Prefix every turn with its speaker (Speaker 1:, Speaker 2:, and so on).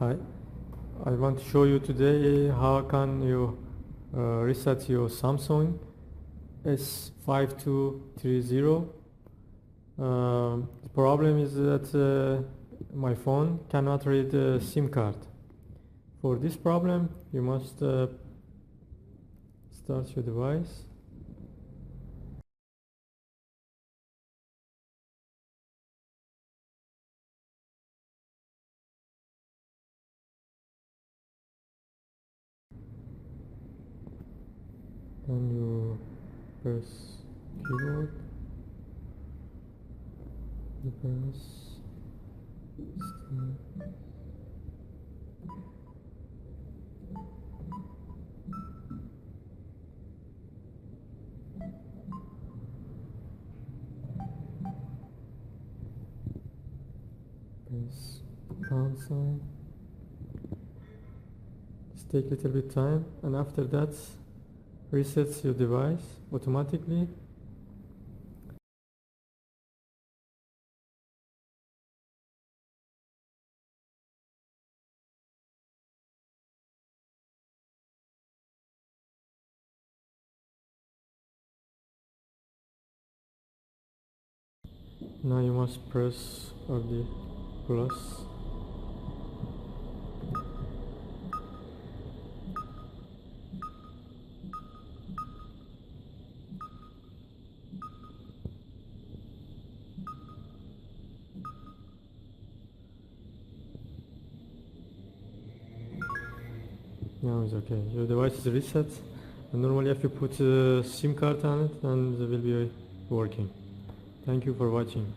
Speaker 1: Hi, I want to show you today how can you reset your Samsung S5230. The problem is that my phone cannot read the SIM card. For this problem you must start your device. Then you press keyboard, you press start. Press pound sign. Just take a little bit time, and after that resets your device automatically. Now you must press the plus. Now it's okay. Your device is reset, and normally if you put a SIM card on it, then it will be working. Thank you for watching.